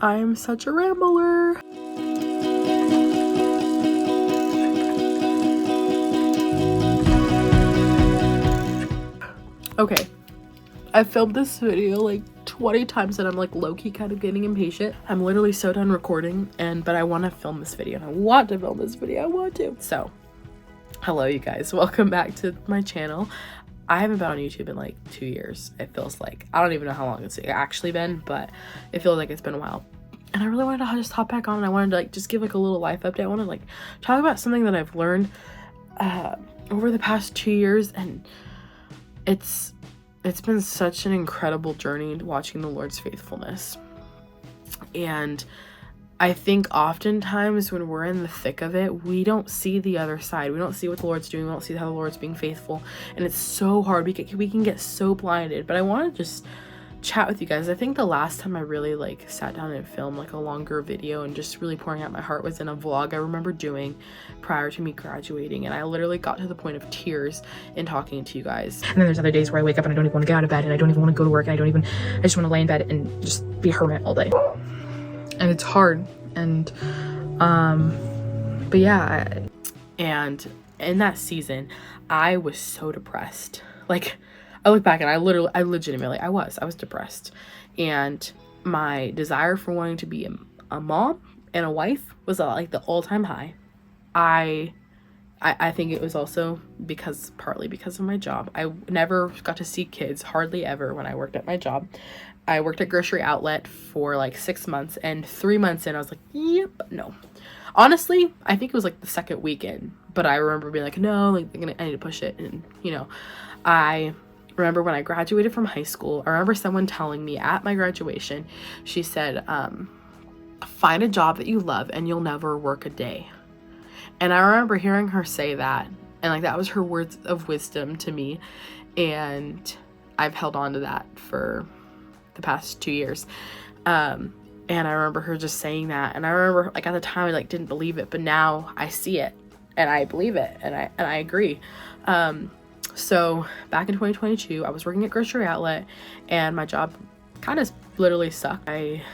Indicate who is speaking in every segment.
Speaker 1: I'm such a rambler. Okay, I filmed this video like 20 times and I'm like low-key kind of getting impatient. I'm literally so done recording, but I want to film this video, and I want to film this video. I want to. So, hello you guys, welcome back to my channel. I haven't been on YouTube in like 2 years. It feels like, I don't even know how long it's actually been, but it feels like it's been a while. And I really wanted to just hop back on, and I wanted to like just give like a little life update. I want to like talk about something that I've learned over the past 2 years, and it's been such an incredible journey watching the Lord's faithfulness. And I think oftentimes when we're in the thick of it, we don't see the other side. We don't see what the Lord's doing. We don't see how the Lord's being faithful. And it's so hard. We can get so blinded. But I want to just chat with you guys. I think the last time I really like sat down and filmed like a longer video and just really pouring out my heart was in a vlog I remember doing prior to me graduating. And I literally got to the point of tears in talking to you guys. And then there's other days where I wake up and I don't even want to get out of bed, and I don't even want to go to work, and I just want to lay in bed and just be a hermit all day. And it's hard. And but yeah, and in that season I was so depressed. Like, I look back and I legitimately was depressed, and my desire for wanting to be a mom and a wife was like the all-time high. I think it was also partly because of my job. I never got to see kids, hardly ever, when I worked at my job. I worked at Grocery Outlet for like 6 months, and 3 months in I was like, yep, no. Honestly, I think it was like the second weekend, but I remember being like, no, like I need to push it. And I remember when I graduated from high school, I remember someone telling me at my graduation, she said, find a job that you love and you'll never work a day. And I remember hearing her say that, and like that was her words of wisdom to me, and I've held on to that for the past 2 years. And I remember her just saying that, and I remember like at the time I like didn't believe it, but now I see it and I believe it, and I agree. So back in 2022, I was working at Grocery Outlet, and my job kind of literally sucked. I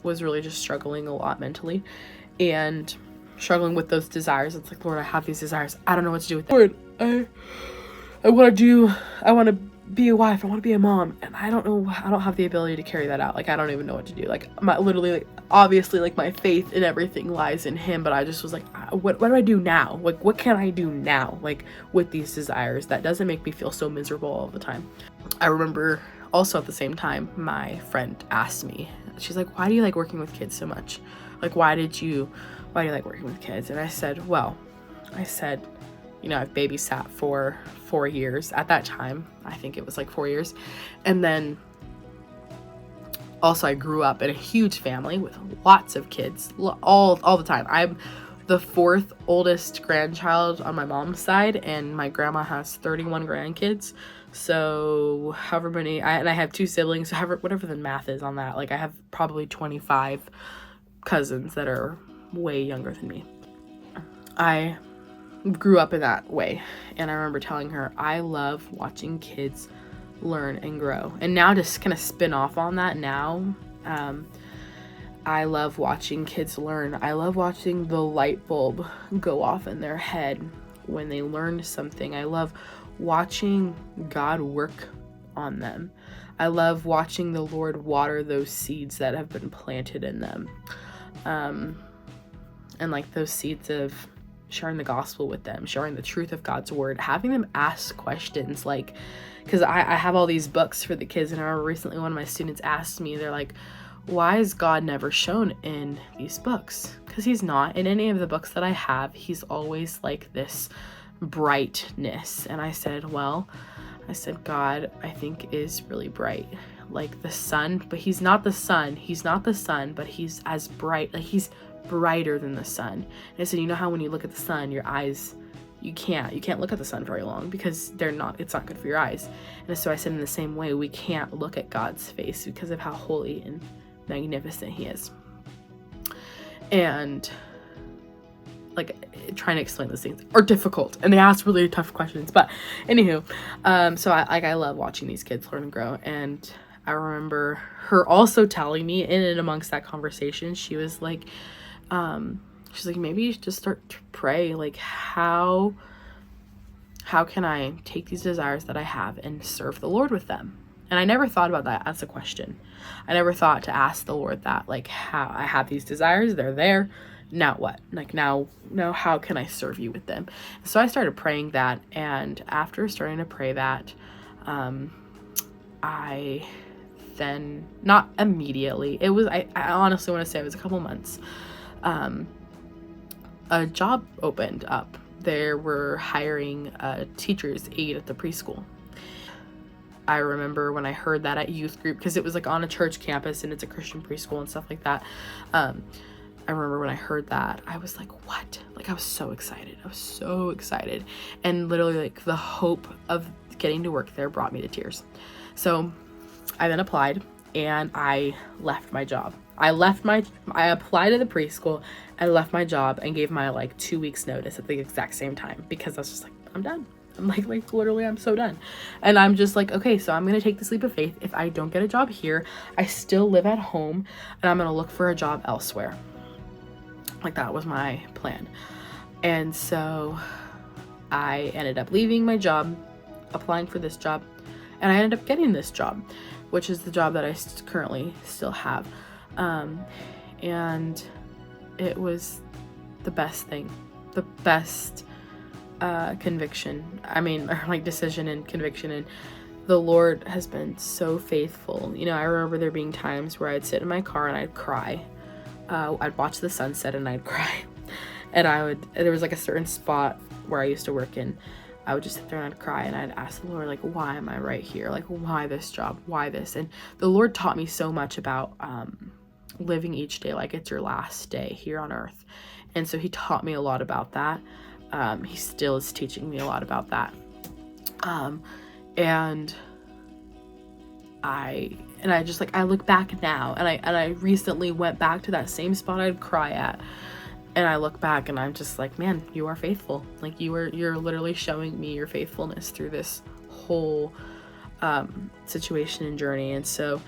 Speaker 1: was really just struggling a lot mentally and struggling with those desires. It's like, Lord, I have these desires. I don't know what to do with them. Lord, I want to be a wife. I want to be a mom. And I don't know. I don't have the ability to carry that out. Like, I don't even know what to do. Like, obviously, like, my faith and everything lies in Him. But I just was like, what do I do now? Like, what can I do now? Like, with these desires that doesn't make me feel so miserable all the time. I remember also at the same time, my friend asked me, she's like, why do you like working with kids so much? Like, why do you like working with kids? And I said, I've babysat for 4 years. At that time, I think it was like 4 years. And then also I grew up in a huge family with lots of kids all the time. I'm the 4th oldest grandchild on my mom's side, and my grandma has 31 grandkids. So however many, and I have 2 siblings, so whatever the math is on that, like I have probably 25 cousins that are way younger than me. I grew up in that way, and I remember telling her I love watching kids learn and grow. And now just kind of spin off on that now, I love watching kids learn. I love watching the light bulb go off in their head when they learn something. I love watching God work on them. I love watching the Lord water those seeds that have been planted in them. And like those seeds of sharing the gospel with them, sharing the truth of God's word, having them ask questions, like, because I have all these books for the kids, and I remember recently one of my students asked me, they're like, why is God never shown in these books? Because He's not. In any of the books that I have, He's always like this brightness. And I said, God, I think is really bright, like the sun, but He's not the sun. He's not the sun, but He's as bright, like He's brighter than the sun. And I said, you know how when you look at the sun, your eyes, you can't look at the sun very long because it's not good for your eyes. And so I said, in the same way, we can't look at God's face because of how holy and magnificent He is. And like trying to explain those things are difficult, and they ask really tough questions, but anywho, so I love watching these kids learn and grow. And I remember her also telling me in and amongst that conversation, she was like, she's like, maybe you should just start to pray. Like, how can I take these desires that I have and serve the Lord with them? And I never thought about that as a question. I never thought to ask the Lord that, like, how I have these desires, they're there. Now what? Like, now how can I serve you with them? So I started praying that. And after starting to pray that, I then, not immediately, it was, I honestly want to say it was a couple months, a job opened up. They were hiring a teacher's aide at the preschool. I remember when I heard that at youth group, because it was like on a church campus and it's a Christian preschool and stuff like that. I remember when I heard that, I was like, what? Like, I was so excited. And literally, like, the hope of getting to work there brought me to tears. So I then applied and I left my job. I applied to the preschool, I left my job and gave my like 2 weeks notice at the exact same time, because I was just like, I'm done. I'm like literally, I'm so done. And I'm just like, okay, so I'm going to take this leap of faith. If I don't get a job here, I still live at home and I'm going to look for a job elsewhere. Like, that was my plan. And so I ended up leaving my job, applying for this job, and I ended up getting this job, which is the job that I currently still have. And it was the best thing, the best conviction. I mean, like, decision and conviction. And the Lord has been so faithful. You know, I remember there being times where I'd sit in my car and I'd cry. I'd watch the sunset and I'd cry. And there was like a certain spot where I used to work in. I would just sit there and I'd cry and I'd ask the Lord, like, why am I right here? Like, why this job? Why this? And the Lord taught me so much about living each day like it's your last day here on earth. And so he taught me a lot about that. He still is teaching me a lot about that. And I just, like, I look back now and I recently went back to that same spot I'd cry at. And I look back and I'm just like, man, you are faithful. Like, you're literally showing me your faithfulness through this whole situation and journey. And so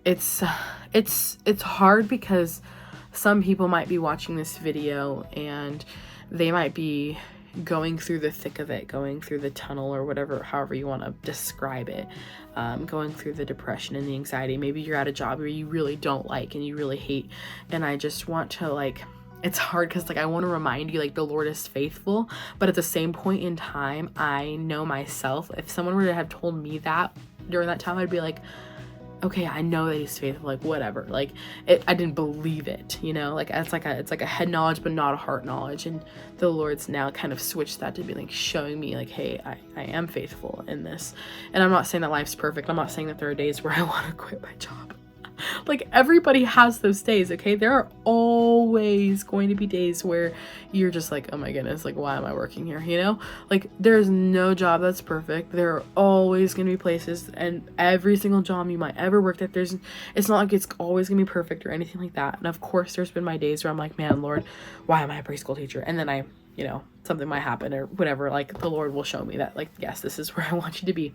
Speaker 1: it's hard, because some people might be watching this video and they might be going through the thick of it, going through the tunnel, or whatever, however you want to describe it, going through the depression and the anxiety. Maybe you're at a job where you really don't like and you really hate. And I just want to, like, it's hard because, like, I want to remind you, like, the Lord is faithful, but at the same point in time, I know myself, if someone were to have told me that during that time, I'd be like, okay, I know that he's faithful, like, whatever. Like, I didn't believe it, you know? Like, it's like a head knowledge, but not a heart knowledge. And the Lord's now kind of switched that to be, like, showing me, like, hey, I am faithful in this. And I'm not saying that life's perfect. I'm not saying that there are days where I want to quit my job. Like, everybody has those days, okay? There are always going to be days where you're just like, oh my goodness, like, why am I working here, you know? Like, there's no job that's perfect. There are always going to be places, and every single job you might ever work at, it's not like it's always going to be perfect or anything like that. And of course, there's been my days where I'm like, man, Lord, why am I a preschool teacher? And then something might happen or whatever, like, the Lord will show me that, like, yes, this is where I want you to be.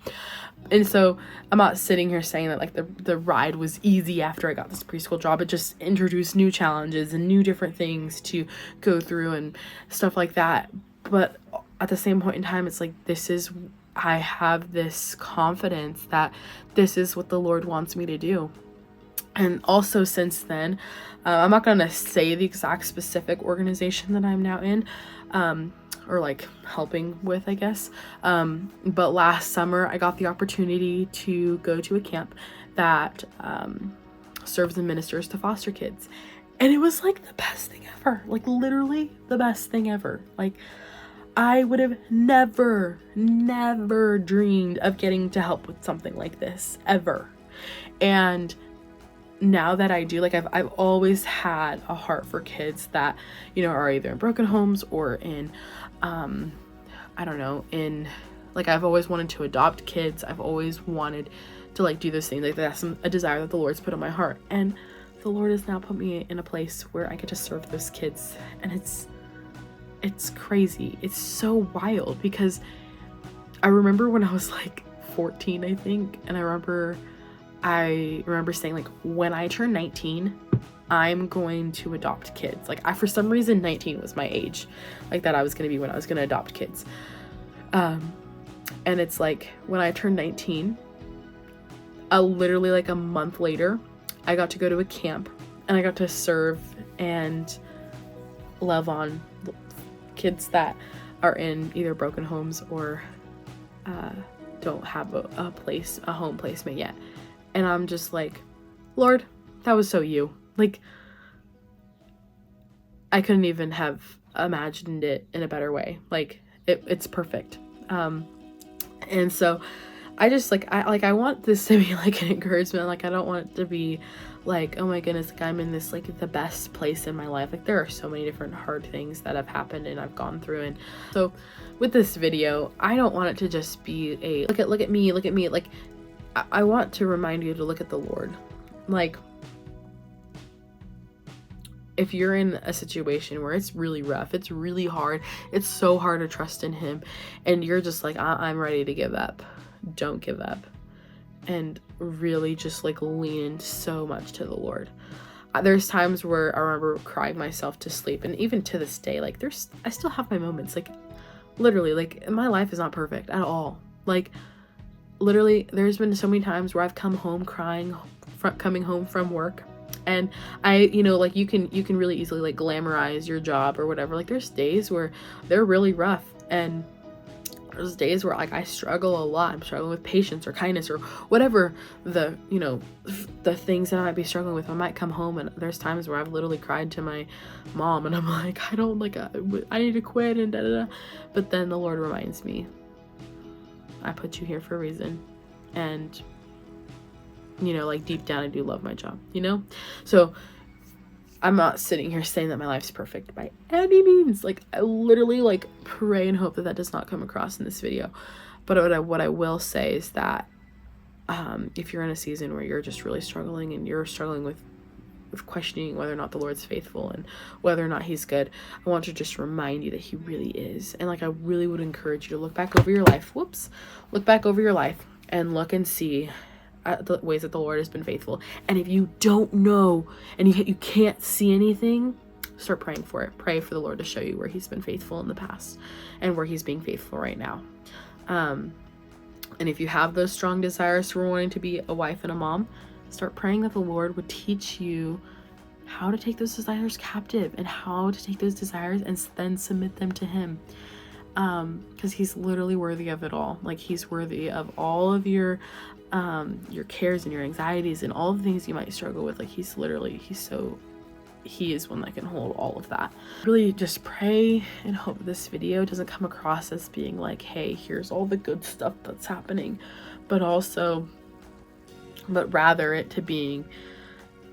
Speaker 1: And so I'm not sitting here saying that, like, the ride was easy after I got this preschool job. It just introduced new challenges and new different things to go through and stuff like that. But at the same point in time, it's like, I have this confidence that this is what the Lord wants me to do. And also, since then, I'm not going to say the exact specific organization that I'm now in, or, like, helping with, I guess. But last summer, I got the opportunity to go to a camp that serves and ministers to foster kids. And it was, like, the best thing ever. Like, literally the best thing ever. Like, I would have never dreamed of getting to help with something like this, ever. And now that I do, like, I've always had a heart for kids that, you know, are either in broken homes or in, I don't know, like, I've always wanted to adopt kids. I've always wanted to, like, do those things. Like, that's a desire that the Lord's put on my heart. And the Lord has now put me in a place where I get to serve those kids. And it's crazy. It's so wild, because I remember when I was, like, 14, I think. And I remember saying, like, when I turn 19, I'm going to adopt kids. Like, for some reason 19 was my age, like, that I was going to be when I was going to adopt kids. And it's like, when I turned 19, literally like a month later, I got to go to a camp and I got to serve and love on kids that are in either broken homes or don't have a home placement yet. And I'm just like, Lord, that was so you. Like, I couldn't even have imagined it in a better way. Like, it's perfect. And so I just I want this to be like an encouragement. Like, I don't want it to be like, oh my goodness, like, I'm in this, like, the best place in my life. Like, there are so many different hard things that have happened and I've gone through. And so with this video, I don't want it to just be a look at me. Like, I want to remind you to look at the Lord. Like, if you're in a situation where it's really rough, it's really hard, it's so hard to trust in him, and you're just like, I'm ready to give up, don't give up, and really just like lean so much to the Lord. There's times where I remember crying myself to sleep, and even to this day, like, I still have my moments. Like, literally, like, my life is not perfect at all. Like, literally, there's been so many times where I've come home crying, coming home from work. And like, you can really easily, like, glamorize your job or whatever. Like, there's days where they're really rough, and there's days where, like, I struggle a lot. I'm struggling with patience or kindness or whatever the things that I might be struggling with. I might come home and there's times where I've literally cried to my mom and I'm like, I need to quit and da-da-da. But then the Lord reminds me, I put you here for a reason. And like, deep down, I do love my job, So I'm not sitting here saying that my life's perfect by any means. Like, I literally, like, pray and hope that does not come across in this video. But what I will say is that if you're in a season where you're just really struggling and you're struggling with questioning whether or not the Lord's faithful and whether or not he's good, I want to just remind you that he really is. And, like, I really would encourage you to look back over your life. Look back over your life and look and see the ways that the Lord has been faithful. And if you don't know and you can't see anything, start praying for it. Pray for the Lord to show you where he's been faithful in the past and where he's being faithful right now. And if you have those strong desires for wanting to be a wife and a mom, start praying that the Lord would teach you how to take those desires captive and how to take those desires and then submit them to him. Because he's literally worthy of it all. Like, he's worthy of all of your cares and your anxieties and all the things you might struggle with. Like, he is one that can hold all of that. Really just pray and hope this video doesn't come across as being like, hey, here's all the good stuff that's happening, but rather it to being,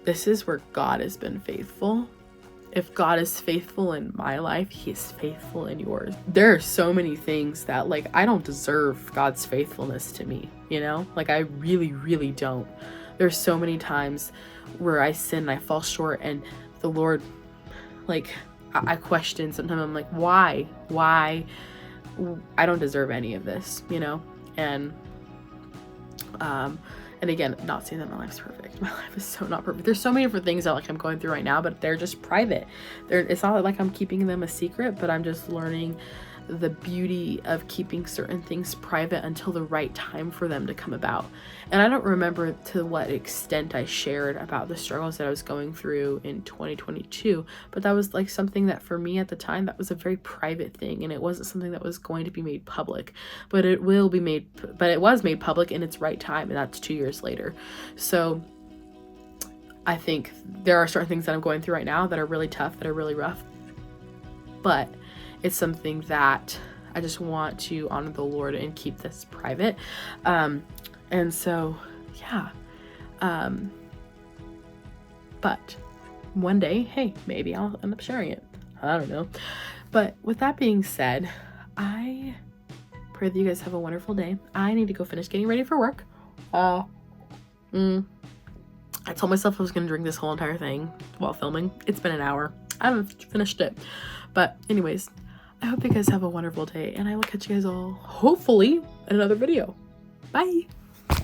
Speaker 1: this is where God has been faithful. If God is faithful in my life, he is faithful in yours. There are so many things that, like, I don't deserve God's faithfulness to me, Like, I really, really don't. There's so many times where I sin and I fall short, and the Lord, like, I question sometimes. I'm like, why? I don't deserve any of this, And again, not saying that my life's perfect. My life is so not perfect. There's so many different things that, like, I'm going through right now, but they're just private. It's not like I'm keeping them a secret, but I'm just learning the beauty of keeping certain things private until the right time for them to come about. And I don't remember to what extent I shared about the struggles that I was going through in 2022, but that was, like, something that for me at the time, that was a very private thing, and it wasn't something that was going to be made public, but it was made public in its right time, and that's 2 years later. So I think there are certain things that I'm going through right now that are really tough, that are really rough, but it's something that I just want to honor the Lord and keep this private. And so, yeah. But one day, hey, maybe I'll end up sharing it. I don't know. But with that being said, I pray that you guys have a wonderful day. I need to go finish getting ready for work. I told myself I was going to drink this whole entire thing while filming. It's been an hour. I haven't finished it. But anyways, I hope you guys have a wonderful day, and I will catch you guys all, hopefully, in another video. Bye.